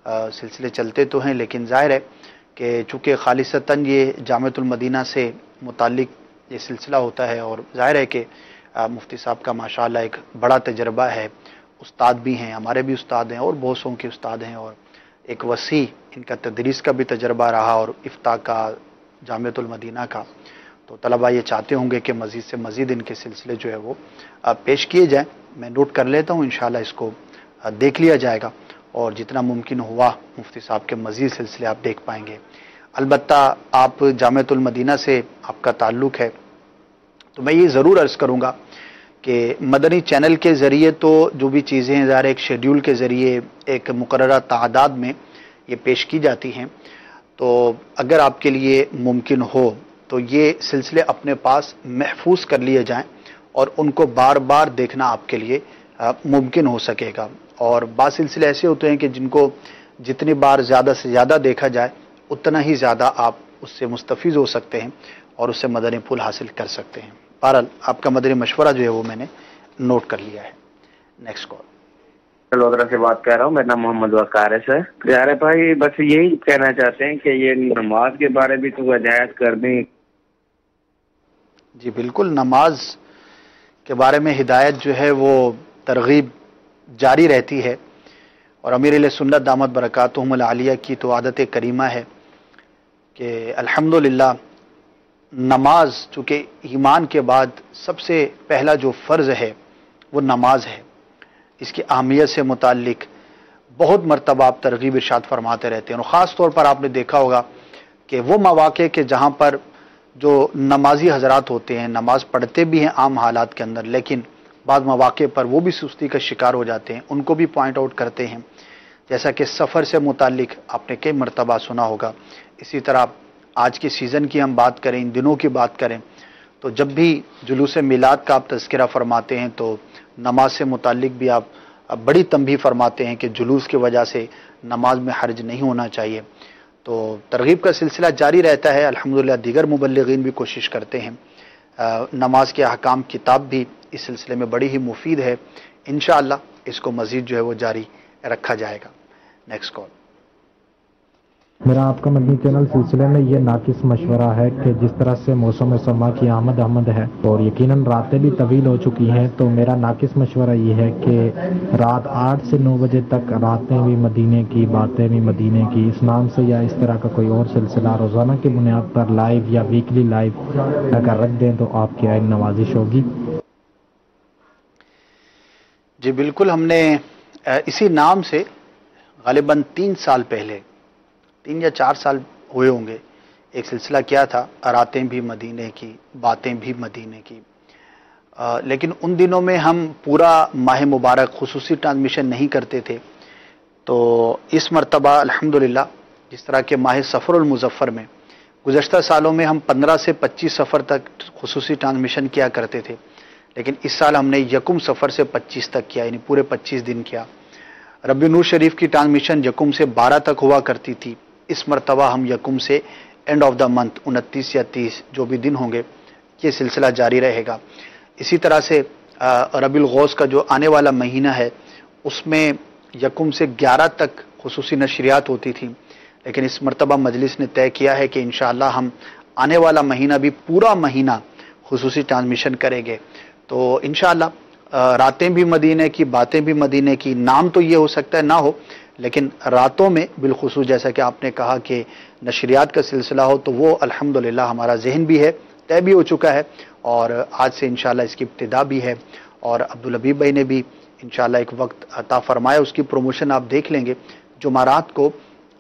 सिलसिले चलते तो हैं, लेकिन ज़ाहिर है कि चूँकि खालिसतन ये जामिअतुल मदीना से मुताल्लिक ये सिलसिला होता है और ज़ाहिर है कि मुफ्ती साहब का माशाअल्लाह एक बड़ा तजर्बा है, उस्ताद भी हैं, हमारे भी उस्ताद हैं और बहुत सौ के उस्ताद हैं, और एक वसी इनका तदरीस का भी तजर्बा रहा और इफ्ता का, जामिअतुल मदीना का। तो तलबा ये चाहते होंगे कि मज़ीद से मज़ीद इनके सिलसिले जो है वो पेश किए जाएँ। मैं नोट कर लेता हूँ, इंशाअल्लाह इसको देख लिया जाएगा और जितना मुमकिन हुआ मुफ्ती साहब के मज़ीद सिलसिले आप देख पाएंगे। अलबत्ता आप जामिअतुल मदीना से आपका ताल्लुक़ है तो मैं ये ज़रूर अर्ज़ करूँगा कि मदनी चैनल के ज़रिए तो जो भी चीज़ें हैं ज़ाहिर एक शेड्यूल के ज़रिए एक मुकर्ररा तादाद में ये पेश की जाती हैं, तो अगर आपके लिए मुमकिन हो तो ये सिलसिले अपने पास महफूज कर लिए जाएं और उनको बार बार देखना आपके लिए मुमकिन हो सकेगा। और बाद सिलसिले ऐसे होते हैं कि जिनको जितनी बार ज़्यादा से ज़्यादा देखा जाए उतना ही ज़्यादा आप उससे मुस्तफ़ीज़ हो सकते हैं और उससे मदनी पुल हासिल कर सकते हैं। बहरहाल आपका मदनी मशवरा जो है वो मैंने नोट कर लिया है। Next call. वगैरह से बात कर रहा हूँ, मेरा नाम मोहम्मद वकार है सर। प्यारे भाई बस यही कहना चाहते हैं कि ये नमाज के बारे में तो हिदायत कर दें। जी बिल्कुल, नमाज के बारे में हिदायत जो है वो तरगीब जारी रहती है और अमीर सुन्नत दामत बरकातुहुमुल आलिया की तो आदत करीमा है कि अल्हम्दुलिल्लाह नमाज चूँकि ईमान के बाद सबसे पहला जो फ़र्ज़ है वो नमाज है, इसकी अहमियत से मुताल्लिक बहुत मरतबा आप तरगीब इरशाद फरमाते रहते हैं। और ख़ास तौर पर आपने देखा होगा कि वो मौक़े के जहाँ पर जो नमाजी हजरात होते हैं नमाज पढ़ते भी हैं आम हालात के अंदर, लेकिन बाद मौक़े पर वो भी सुस्ती का शिकार हो जाते हैं, उनको भी पॉइंट आउट करते हैं। जैसा कि सफ़र से मुताल्लिक आपने कई मरतबा सुना होगा। इसी तरह आज के सीज़न की हम बात करें, इन दिनों की बात करें, तो जब भी जुलूस मिलाद का आप तज़किरा फरमाते हैं तो नमाज से मुताल्लिक भी आप बड़ी तंबीह फरमाते हैं कि जुलूस की वजह से नमाज में हर्ज नहीं होना चाहिए। तो तरगीब का सिलसिला जारी रहता है। अल्हम्दुलिल्लाह दीगर मुबल्लिगीन भी कोशिश करते हैं। नमाज के अहकाम किताब भी इस सिलसिले में बड़ी ही मुफीद है। इंशाअल्लाह इसको मज़ीद जो है वो जारी रखा जाएगा। Next call. मेरा आपका मदनी चैनल सिलसिले में ये नाकिस मशवरा है कि जिस तरह से मौसम सरमा की आमद है और यकीनन रातें भी तवील हो चुकी हैं, तो मेरा नाकिस मशवरा ये है कि रात 8 से 9 बजे तक रातें भी मदीने की, बातें भी मदीने की, इस नाम से या इस तरह का कोई और सिलसिला रोज़ाना की बुनियाद पर लाइव या वीकली लाइव अगर रख दें तो आपकी आइन नवाजिश होगी। जी बिल्कुल, हमने इसी नाम से गालिबन 3 साल पहले, 3 या 4 साल हुए होंगे, एक सिलसिला किया था, रातें भी मदीने की, बातें भी मदीने की। लेकिन उन दिनों में हम पूरा माह मुबारक खुसूसी ट्रांसमिशन नहीं करते थे। तो इस मरतबा अल्हम्दुलिल्लाह जिस तरह के माह सफ़रुल मुज़फ़्फ़र में गुज़श्ता सालों में हम 15 से 25 सफ़र तक खुसूसी ट्रांसमिशन किया करते थे, लेकिन इस साल हमने यकुम सफ़र से 25 तक किया, यानी पूरे 25 दिन किया। रबी नूर शरीफ की ट्रांसमिशन यकुम से 12 तक हुआ करती थी। इस मरतबा हम यकुम से एंड ऑफ द मंथ 29 या 30 जो भी दिन होंगे ये सिलसिला जारी रहेगा। इसी तरह से रबीउल गौस का जो आने वाला महीना है उसमें यकुम से 11 तक खुसूसी नशरियात होती थी, लेकिन इस मरतबा मजलिस ने तय किया है कि इंशाअल्लाह हम आने वाला महीना भी पूरा महीना खुसूसी ट्रांसमिशन करेंगे। तो इंशाअल्लाह रातें भी मदीने की, बातें भी मदीने की, नाम तो ये हो सकता है ना हो, लेकिन रातों में बिलखुसूस जैसा कि आपने कहा कि नशरियात का सिलसिला हो, तो वो अल्हम्दुलिल्लाह हमारा जहन भी है, तय भी हो चुका है और आज से इंशाअल्लाह इसकी इब्तिदा भी है। और अब्दुल हबीब भाई ने भी इंशाअल्लाह एक वक्त अता फरमाया, उसकी प्रमोशन आप देख लेंगे। जुमारात को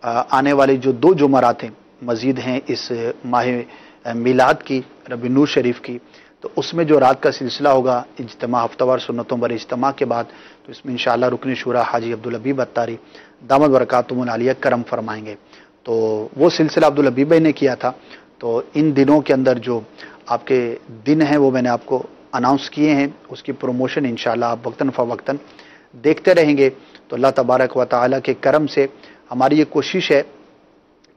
आने वाली जो 2 जुमारातें मज़ीद हैं इस माह मिलाद की, रबी नूर शरीफ की, तो उसमें जो रात का सिलसिला होगा इज्तिमा हफ्तावार सुन्नतों पर इज्तिमा के बाद, तो इसमें इंशाअल्लाह रुकन शुरा हाजी अब्दुल हबीब अत्तारी दामत बरकातुहुमुल आलिया करम फरमाएंगे। तो वो सिलसिला अब्दुल हबीब भाई ने किया था। तो इन दिनों के अंदर जो आपके दिन हैं वो मैंने आपको अनाउंस किए हैं, उसकी प्रमोशन इंशाअल्लाह आप वक्तन फ़वक्तन देखते रहेंगे। तो अल्लाह तबारक व तआला के करम से हमारी ये कोशिश है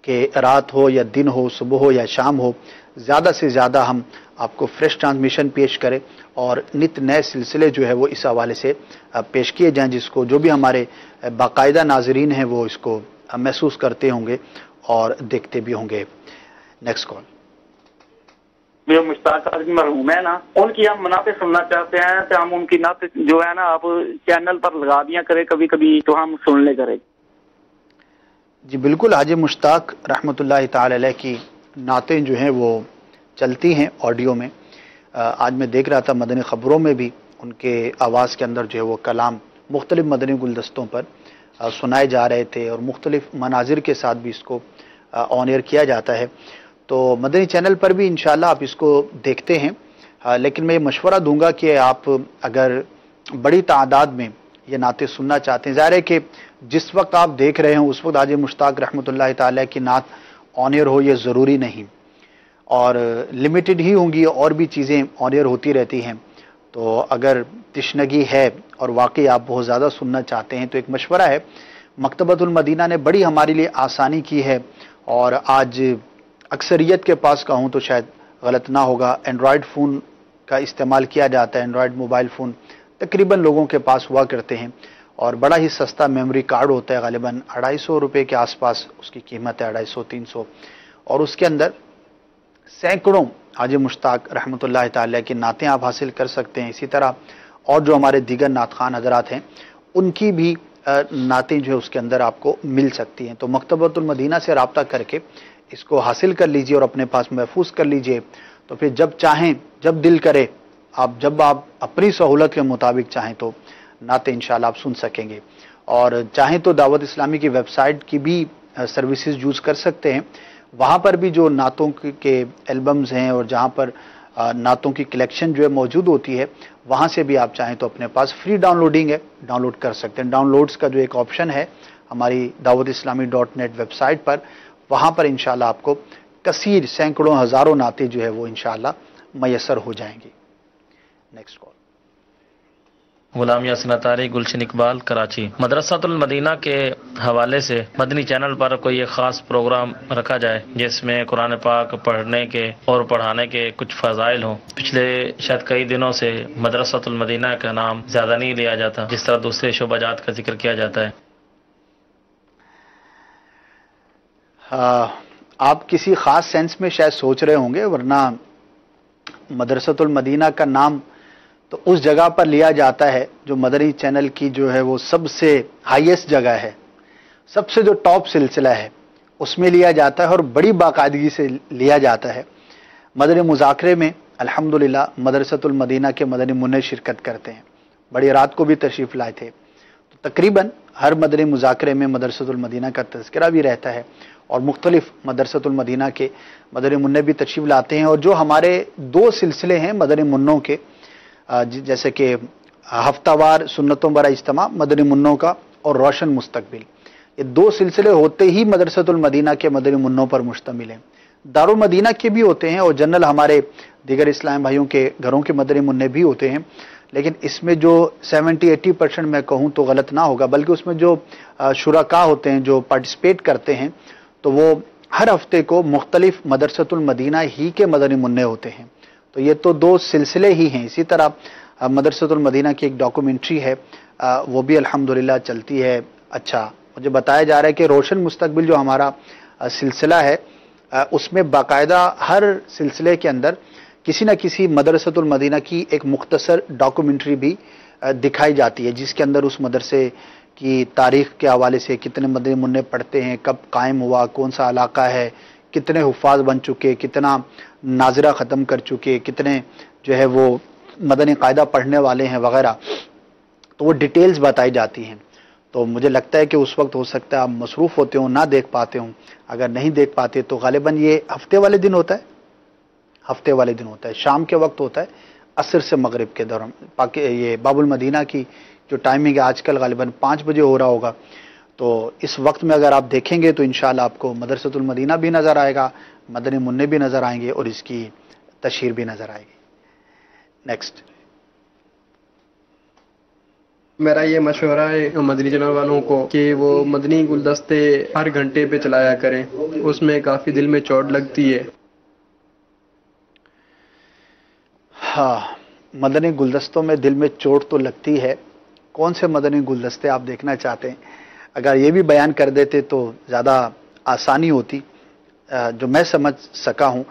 कि रात हो या दिन हो, सुबह हो या शाम हो, ज़्यादा से ज़्यादा हम आपको फ्रेश ट्रांसमिशन पेश करें और नित नए सिलसिले जो है वो इस हवाले से पेश किए जाएं, जिसको जो भी हमारे बाकायदा नाजरीन हैं वो इसको महसूस करते होंगे और देखते भी होंगे। Next call. जो मुश्ताक आजमी मरहूम है ना, उनकी हम मुनाफे सुनना चाहते हैं, तो हम उनकी नात जो है ना आप चैनल पर लगा दिया करें कभी कभी, तो हम सुन ले करें। जी बिल्कुल, हाजी मुश्ताक रहमतुल्लाह ताला अलैह की नातें जो हैं वो चलती हैं ऑडियो में। आज मैं देख रहा था मदनी ख़बरों में भी उनके आवाज़ के अंदर जो है वो कलाम मुख्तलिफ मदनी गुलदस्तों पर सुनाए जा रहे थे और मुख्तलिफ मनाजिर के साथ भी इसको ऑन एयर किया जाता है। तो मदनी चैनल पर भी इंशाल्लाह आप इसको देखते हैं, लेकिन मैं ये मशवरा दूंगा कि आप अगर बड़ी तादाद में ये नाते सुनना चाहते हैं, ज़ाहिर है कि जिस वक्त आप देख रहे हैं उस वक्त हाजी मुश्ताक रहमतुल्लाह ताला की नात ऑन एयर हो ये ज़रूरी नहीं, और लिमिटेड ही होंगी, और भी चीज़ें ऑन एयर होती रहती हैं। तो अगर तशनगी है और वाकई आप बहुत ज़्यादा सुनना चाहते हैं तो एक मशवरा है, मकतबतुल मदीना ने बड़ी हमारे लिए आसानी की है, और आज अक्सरियत के पास कहूँ तो शायद गलत ना होगा, एंड्रॉयड फ़ोन का इस्तेमाल किया जाता है। एंड्रॉयड मोबाइल फ़ोन तकरीबन लोगों के पास हुआ करते हैं, और बड़ा ही सस्ता मेमोरी कार्ड होता है, गालिबन 250 रुपये के आसपास उसकी कीमत है, 250-300, और उसके अंदर सैकड़ों हाजी मुश्ताक रहमतुल्लाह ताला की नातें आप हासिल कर सकते हैं। इसी तरह और जो हमारे दीगर नात खान हजरात हैं उनकी भी नातें जो है उसके अंदर आपको मिल सकती हैं। तो मकतबतुल मदीना से रब्ता करके इसको हासिल कर लीजिए और अपने पास महफूज कर लीजिए। तो फिर जब चाहें, जब दिल करे, जब आप अपनी सहूलत के मुताबिक चाहें तो नाते इंशाल्लाह आप सुन सकेंगे। और चाहें तो दावत इस्लामी की वेबसाइट की भी सर्विसेज यूज़ कर सकते हैं। वहाँ पर भी जो नातों के एल्बम्स हैं और जहाँ पर नातों की कलेक्शन जो है मौजूद होती है, वहाँ से भी आप चाहें तो अपने पास फ्री डाउनलोडिंग है, डाउनलोड कर सकते हैं। डाउनलोड्स का जो एक ऑप्शन है हमारी दावतिस्लामी.net वेबसाइट पर, वहाँ पर इंशाल्लाह आपको कसीर सैकड़ों हज़ारों नाते जो है वो इंशाल्लाह मैसर हो जाएंगी। Next call. गुलाम यासिन अतारी, गुलशन इकबाल, कराची। मदरसातुल मदीना के हवाले से मदनी चैनल पर कोई एक ख़ास प्रोग्राम रखा जाए जिसमें कुरान पाक पढ़ने के और पढ़ाने के कुछ फ़ज़ाइल हों। पिछले शायद कई दिनों से मदरसातुल मदीना का नाम ज़्यादा नहीं लिया जाता जिस तरह दूसरे शोबाजात का जिक्र किया जाता है। आप किसी ख़ास सेंस में शायद सोच रहे होंगे, वरना मदरसातुल मदीना का नाम तो उस जगह पर लिया जाता है जो मदनी चैनल की जो है वो सबसे हाईएस्ट जगह है, सबसे जो टॉप सिलसिला है उसमें लिया जाता है और बड़ी बाकायदगी से लिया जाता है। मदनी मुज़ाकरे में अल्हम्दुलिल्लाह मदरसातुल मदीना के मदनी मुन्ने शिरकत करते हैं। बड़ी रात को भी तशरीफ़ लाए थे। तो तकरीबन हर मदनी मुज़ाकरे में मदरसातुल मदीना का तज़किरा भी रहता है और मुख्तलिफ मदरसातुल मदीना के मदनी मुन्ने भी तशरीफ़ लाते हैं। और जो हमारे 2 सिलसिले हैं मदनी मुन्नों के, जैसे कि हफ्तावार सुन्नतों बरा इज्तिमा मदनी मुन्नों का और रोशन मुस्तकबिल, ये 2 सिलसिले होते ही मदरसातुल मदीना के मदनी मुन्नों पर मुश्तमिल हैं। दारुल मदीना के भी होते हैं और जनरल हमारे दीगर इस्लाम भाइयों के घरों के मदनी मुन्ने भी होते हैं, लेकिन इसमें जो 70-80% मैं कहूँ तो गलत ना होगा, बल्कि उसमें जो शुरका होते हैं जो पार्टिसिपेट करते हैं तो वो हर हफ्ते को मुख्तलिफ मदरसातुल मदीना ही के मदनी मुन्ने होते हैं। तो ये तो 2 सिलसिले ही हैं। इसी तरह मदरसातुल मदीना की एक डॉक्यूमेंट्री है, वो भी अल्हम्दुलिल्लाह चलती है। अच्छा, मुझे बताया जा रहा है कि रोशन मुस्तकबिल जो हमारा सिलसिला है उसमें बाकायदा हर सिलसिले के अंदर किसी न किसी मदरसातुल मदीना की एक मुख्तसर डॉक्यूमेंट्री भी दिखाई जाती है, जिसके अंदर उस मदरसे की तारीख़ के हवाले से कितने मदनी मुन्ने पढ़ते हैं, कब कायम हुआ, कौन सा इलाका है, कितने हुफ़ाज बन चुके, कितना नाज़िरा ख़त्म कर चुके, कितने जो है वो मदनी कायदा पढ़ने वाले हैं वगैरह, तो वो डिटेल्स बताई जाती हैं। तो मुझे लगता है कि उस वक्त हो सकता है आप मसरूफ़ होते हो, ना देख पाते हो। अगर नहीं देख पाते तो गालिबन ये हफ्ते वाले दिन होता है, हफ्ते वाले दिन होता है, शाम के वक्त होता है, असर से मगरिब के दौरान। ये बाबुल मदीना की जो टाइमिंग है आजकल गालिबन 5 बजे हो रहा होगा, तो इस वक्त में अगर आप देखेंगे तो इंशाल्लाह आपको मदरसातुल मदीना भी नज़र आएगा, मदनी मुन्ने भी नज़र आएंगे और इसकी तशहीर भी नज़र आएगी। नेक्स्ट। मेरा ये मशवरा है मदनी चैनल वालों को कि वो मदनी गुलदस्ते हर घंटे पे चलाया करें, उसमें काफ़ी दिल में चोट लगती है। हाँ, मदनी गुलदस्तों में दिल में चोट तो लगती है। कौन से मदनी गुलदस्ते आप देखना चाहते हैं? अगर ये भी बयान कर देते तो ज़्यादा आसानी होती। जो मैं समझ सका हूँ,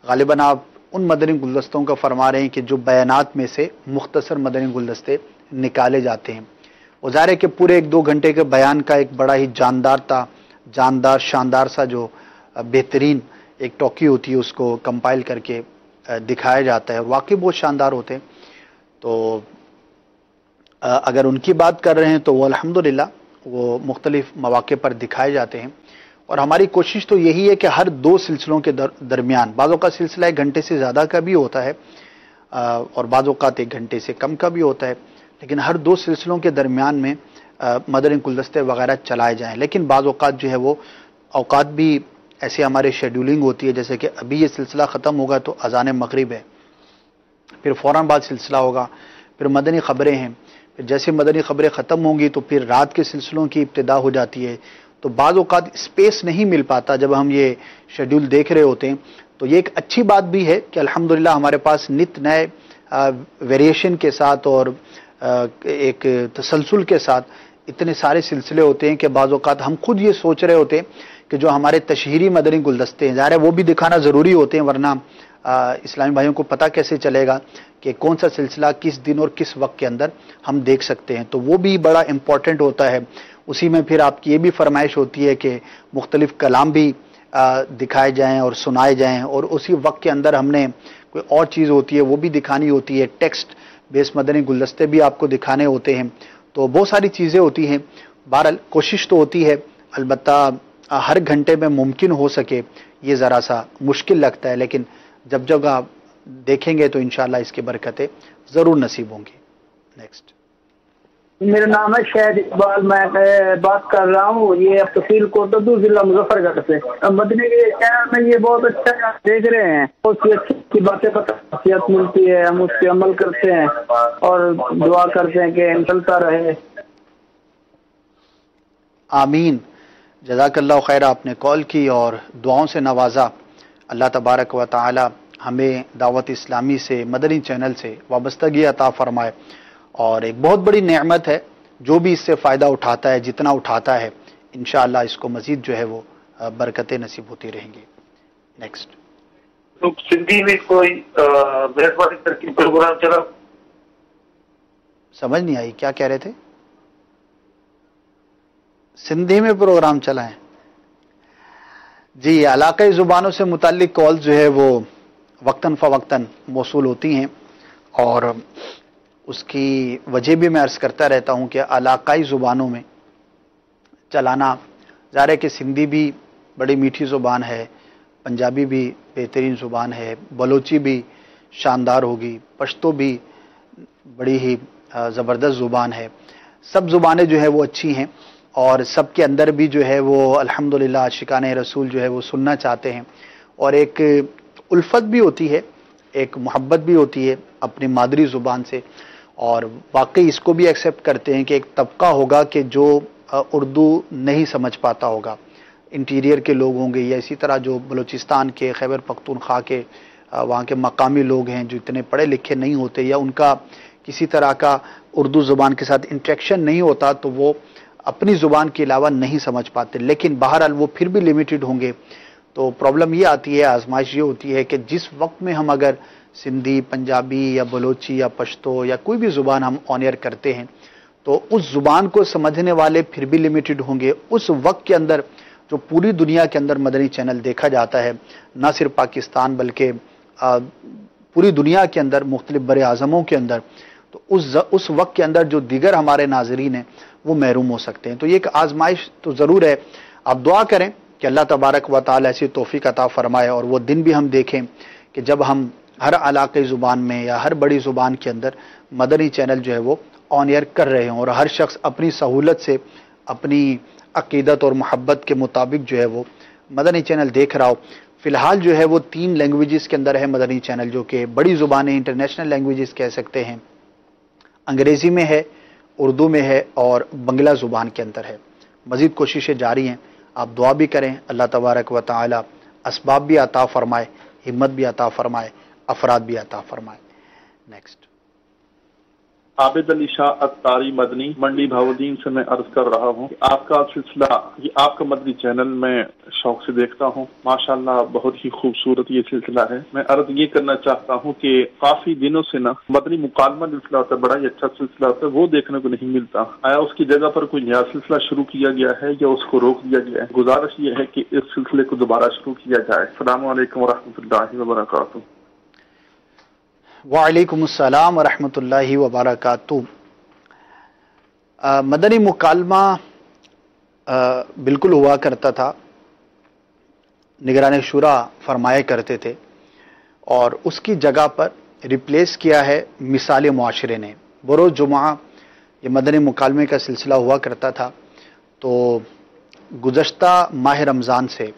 गालिबन आप उन मदनी गुलदस्तों का फरमा रहे हैं कि जो बयानात में से मुख्तसर मदनी गुलदस्ते निकाले जाते हैं। वो ज़ाहिर है कि पूरे 1-2 घंटे के बयान का एक बड़ा ही जानदार शानदार सा जो बेहतरीन एक टॉकी होती है उसको कंपाइल करके दिखाया जाता है और वाकई बहुत शानदार होते हैं। तो अगर उनकी बात कर रहे हैं तो वो अल्हम्दुलिल्लाह वो मुख्तलिफ मौके पर दिखाए जाते हैं। और हमारी कोशिश तो यही है कि हर 2 सिलसिलों के दरमियान, बाज़ औक़ात सिलसिला 1 घंटे से ज़्यादा का भी होता है और बाज़ औक़ात 1 घंटे से कम का भी होता है, लेकिन हर 2 सिलसिलों के दरमियान में मदनी गुलदस्ते वगैरह चलाए जाएँ। लेकिन बाज़ औक़ात जो है वो औक़ात भी ऐसे हमारे शेड्यूलिंग होती है, जैसे कि अभी ये सिलसिला ख़त्म होगा तो अज़ान मगरिब है, फिर फ़ौरन बाद सिलसिला होगा, फिर मदनी ख़बरें हैं, फिर जैसे मदनी ख़बरें ख़त्म होंगी तो फिर रात के सिलसिलों की इब्तिदा हो जाती है। तो बाज़ औक़ात स्पेस नहीं मिल पाता जब हम ये शेड्यूल देख रहे होते हैं। तो ये एक अच्छी बात भी है कि अल्हम्दुलिल्लाह हमारे पास नित नए वेरिएशन के साथ और एक तसलसल के साथ इतने सारे सिलसिले होते हैं कि बाज़ औक़ात हम खुद ये सोच रहे होते हैं कि जो हमारे तशहीरी मदनी गुलदस्ते हैं, ज़ाहिर है वो भी दिखाना ज़रूरी होते हैं, वरना इस्लामी भाइयों को पता कैसे चलेगा कि कौन सा सिलसिला किस दिन और किस वक्त के अंदर हम देख सकते हैं। तो वो भी बड़ा इम्पॉर्टेंट होता है। उसी में फिर आपकी ये भी फरमाइश होती है कि मुख्तलिफ कलाम भी दिखाए जाएँ और सुनाए जाएँ, और उसी वक्त के अंदर हमने कोई और चीज़ होती है वो भी दिखानी होती है। टेक्स्ट बेस मदनी गुलदस्ते भी आपको दिखाने होते हैं। तो बहुत सारी चीज़ें होती हैं। बहरहाल कोशिश तो होती है, अलबत्ता हर घंटे में मुमकिन हो सके ये ज़रा सा मुश्किल लगता है, लेकिन जब आप देखेंगे तो इंशाअल्लाह इसकी बरकतें ज़रूर नसीब होंगी। नेक्स्ट। मेरा नाम है शाहिद इकबाल, मैं बात कर रहा हूँ ये तहसील कोटद्दू जिला मुजफ्फरगढ़ से। मदनी के चैनल में ये बहुत अच्छा देख रहे हैं, बहुत सी अच्छी बातें पता मिलती है, हम उस पर अमल करते हैं और दुआ करते हैं कि चलता रहे। आमीन। जज़ाकल्लाह खैर, आपने कॉल की और दुआओं से नवाजा। अल्लाह तबारक व तआला हमें दावत इस्लामी से, मदनी चैनल से वाबस्तगी अता फरमाए। और एक बहुत बड़ी नेमत है, जो भी इससे फ़ायदा उठाता है, जितना उठाता है, इंशाअल्लाह इसको मज़ीद जो है वो बरकतें नसीब होती रहेंगी। नेक्स्ट। तो सिंधी में कोई प्रोग्राम चला? समझ नहीं आई, क्या कह रहे थे? सिंधी में प्रोग्राम चला है जी। इलाकाई ज़ुबानों से मुताल्लिक कॉल जो है वो वक्तन फ़वक्तन मौसूल होती हैं, और उसकी वजह भी मैं अर्ज़ करता रहता हूँ कि इलाकाई ज़ुबानों में चलाना, ज़ाहिर है कि सिंधी भी बड़ी मीठी ज़ुबान है, पंजाबी भी बेहतरीन ज़ुबान है, बलोची भी शानदार होगी, पश्तो भी बड़ी ही ज़बरदस्त ज़ुबान है। सब ज़ुबानें जो है वो अच्छी हैं, और सब के अंदर भी जो है वो अल्हम्दुलिल्लाह आशिकाने रसूल जो है वो सुनना चाहते हैं, और एक उल्फत भी होती है, एक मोहब्बत भी होती है अपनी मादरी ज़ुबान से। और वाकई इसको भी एक्सेप्ट करते हैं कि एक तबका होगा कि जो उर्दू नहीं समझ पाता होगा, इंटीरियर के लोग होंगे, या इसी तरह जो बलूचिस्तान के, खैबर पख्तूनख्वा के वहाँ के मकामी लोग हैं जो इतने पढ़े लिखे नहीं होते, या उनका किसी तरह का उर्दू ज़ुबान के साथ इंटरेक्शन नहीं होता, तो वो अपनी ज़ुबान के अलावा नहीं समझ पाते। लेकिन बहरहाल वो फिर भी लिमिटेड होंगे। तो प्रॉब्लम ये आती है, आजमाइश ये होती है कि जिस वक्त में हम अगर सिंधी, पंजाबी या बलोची या पश्तो या कोई भी ज़ुबान हम ऑन एयर करते हैं, तो उस ज़ुबान को समझने वाले फिर भी लिमिटेड होंगे। उस वक्त के अंदर जो पूरी दुनिया के अंदर मदनी चैनल देखा जाता है, ना सिर्फ पाकिस्तान बल्कि पूरी दुनिया के अंदर, मुख्तलिफ बड़े आज़मों के अंदर, तो उस वक्त के अंदर जो दीगर हमारे नाज़रीन हैं वो महरूम हो सकते हैं। तो ये एक आजमाइश तो ज़रूर है। आप दुआ करें कि अल्लाह तबारक व तआला ऐसी तौफीक अता फरमाए, और वो दिन भी हम देखें कि जब हम हर इलाक़ाई ज़ुबान में या हर बड़ी ज़ुबान के अंदर मदनी चैनल जो है वो ऑन एयर कर रहे हों, और हर शख्स अपनी सहूलत से, अपनी अक़ीदत और मोहब्बत के मुताबिक जो है वो मदनी चैनल देख रहा हो। फ़िलहाल जो है वो 3 लैंग्वेजेस के अंदर है मदनी चैनल, जो कि बड़ी ज़ुबानें, इंटरनेशनल लैंग्वेजेस कह सकते हैं। अंग्रेज़ी में है, उर्दू में है, और बंगला ज़ुबान के अंदर है। मज़ीद कोशिशें जारी हैं, आप दुआ भी करें, अल्लाह तबारक व तआला असबाब भी अता फ़रमाए, हिम्मत भी अता फ़रमाए, अफराद भी अता फ़रमाए। नेक्स्ट। आबिद अली शाह अत्तारी मदनी मंडी भावुद्दीन से मैं अर्ज कर रहा हूँ, आपका सिलसिला ये आपका मदनी चैनल में शौक से देखता हूँ। माशाल्लाह बहुत ही खूबसूरत ये सिलसिला है। मैं अर्ज ये करना चाहता हूँ कि काफी दिनों से ना मदनी मुकालमा सिलसिला होता है, बड़ा ही अच्छा सिलसिला होता है, वो देखने को नहीं मिलता। आया उसकी जगह पर कोई नया सिलसिला शुरू किया गया है या उसको रोक दिया गया है? गुजारिश ये है कि इस सिलसिले को दोबारा शुरू किया जाए। अस्सलाम वालेकुम वरहमतुल्लाहि वबरकातुहू। वालेकुम अस्सलाम वरहमतुल्लाहि वबरकातुहू। मदनी मुकालमा बिल्कुल हुआ करता था, निगरान शुरा फरमाया करते थे, और उसकी जगह पर रिप्लेस किया है मिसाल मुआशरे ने। बरोज़ जुमा ये मदनी मुकालमे का सिलसिला हुआ करता था, तो गुज़श्ता माह रमज़ान से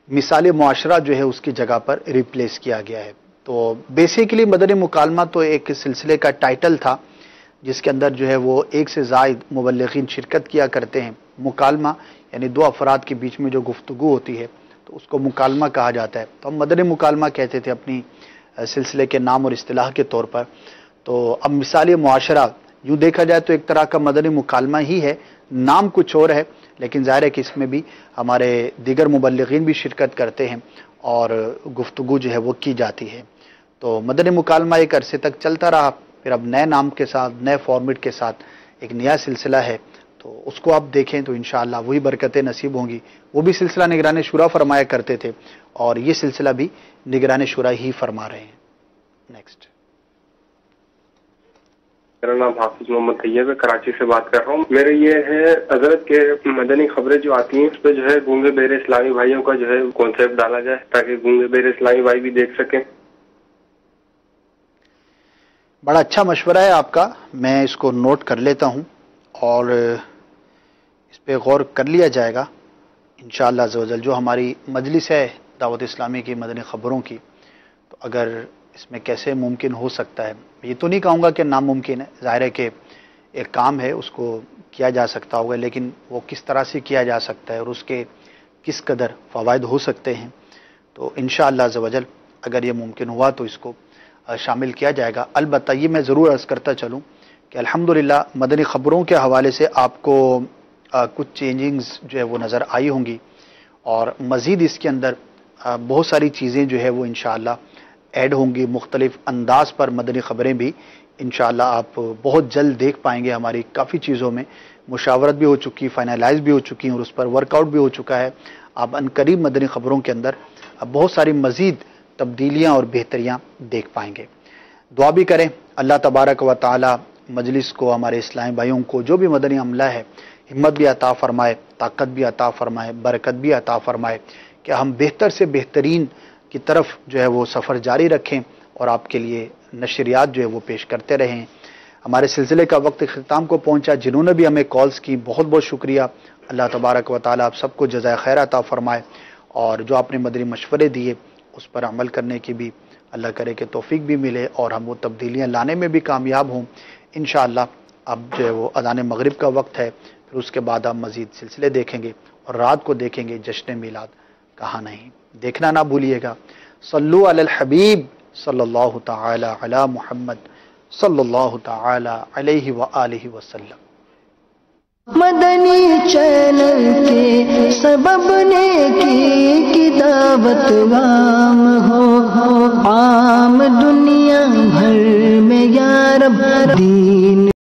मिसाल मुआशरा जो है उसकी जगह पर रिप्लेस किया गया है। तो बेसिकली मदनी मुकालमा तो एक सिलसिले का टाइटल था जिसके अंदर जो है वो एक से ज़ायद मुबल्लिगीन शिरकत किया करते हैं। मुकालमा यानी दो अफराद के बीच में जो गुफ्तगू होती है तो उसको मुकालमा कहा जाता है। तो हम मदनी मुकालमा कहते थे अपनी सिलसिले के नाम और इस्तिलाह के तौर पर। तो अब मिसाल मुआशरा यूँ देखा जाए तो एक तरह का मदनी मुकालमा ही है, नाम कुछ और है, लेकिन ज़ाहिर है कि इसमें भी हमारे दीगर मुबल्लिगीन भी शिरकत करते हैं और गुफ्तगू जो है वो की जाती है। तो मदनी मुकालमा एक अरसे तक चलता रहा, फिर अब नए नाम के साथ, नए फॉर्मेट के साथ एक नया सिलसिला है, तो उसको आप देखें तो इंशाअल्लाह वही बरकतें नसीब होंगी। वो भी सिलसिला निगरान शुरा फरमाया करते थे और ये सिलसिला भी निगरान शुरा ही फरमा रहे हैं। नेक्स्ट। मेरा नाम हाफिज मोहम्मद तैयब है, कराची से बात कर रहा हूँ। मेरे ये है हजरत के मदनी खबरें जो आती हैं उस पर जो है गूंगे बहरे इस्लामी भाइयों का जो है कॉन्सेप्ट डाला जाए ताकि गूंगे बहरे इस्लामी भाई भी देख सकें। बड़ा अच्छा मशवरा है आपका, मैं इसको नोट कर लेता हूँ और इस पे गौर कर लिया जाएगा इंशाअल्लाह अज़्ज़वजल। जो हमारी मजलिस है दावत इस्लामी की मदनी ख़बरों की, तो अगर इसमें कैसे मुमकिन हो सकता है, ये तो नहीं कहूँगा कि नामुमकिन है, ज़ाहिर है कि एक काम है उसको किया जा सकता होगा, लेकिन वो किस तरह से किया जा सकता है और उसके किस कदर फ़वाइद हो सकते हैं, तो इंशाअल्लाह अज़्ज़वजल अगर ये मुमकिन हुआ तो इसको शामिल किया जाएगा। अलबत्ता ये मैं ज़रूर अर्ज़ करता चलूँ कि अल्हम्दुलिल्लाह मदनी ख़बरों के हवाले से आपको कुछ चेंजिंग्स जो है वो नज़र आई होंगी और मज़ीद इसके अंदर बहुत सारी चीज़ें जो है वो इंशाअल्लाह ऐड होंगी। मुख्तलिफ़ अंदाज़ पर मदनी ख़बरें भी इंशाअल्लाह आप बहुत जल्द देख पाएंगे। हमारी काफ़ी चीज़ों में मुशावरत भी हो चुकी, फाइनलाइज भी हो चुकी और उस पर वर्कआउट भी हो चुका है। आप अनकरीब मदनी ख़बरों के अंदर बहुत सारी मज़ीद तब्दीलियाँ और बेहतरियाँ देख पाएंगे। दुआ भी करें अल्लाह तबारक व तआला मजलिस को, हमारे इस्लामी भाइयों को जो भी मदनी अमला है, हिम्मत भी अता फरमाए, ताकत भी अता फरमाए, बरकत भी अता फरमाए कि हम बेहतर से बेहतरीन की तरफ जो है वो सफ़र जारी रखें और आपके लिए नशरियात जो है वो पेश करते रहें। हमारे सिलसिले का वक्त इख्तिताम को पहुँचा। जिन्होंने भी हमें कॉल्स की बहुत बहुत शुक्रिया। अल्लाह तबारक व तआला आप सबको जज़ाए खैर अता फरमाए और जो आपने मदनी मशवरे दिए उस पर अमल करने की भी अल्लाह करे कि तौफीक भी मिले और हम वो तब्दीलियाँ लाने में भी कामयाब हों इंशाअल्लाह। अब जो है वो अज़ान मगरिब का वक्त है, फिर उसके बाद हम मज़ीद सिलसिले देखेंगे और रात को देखेंगे जश्न मिलाद कहाँ नहीं। देखना ना भूलिएगा। सल्लु अलल हबीब सल्लल्लाहु तआला अला मुहम्मद सल्लल्लाहु तआला अलैहि व आलिहि वसल्लम। मदनी चैनल के सबब नेकी की दावत वाम हो आम दुनिया भर में या रब दीन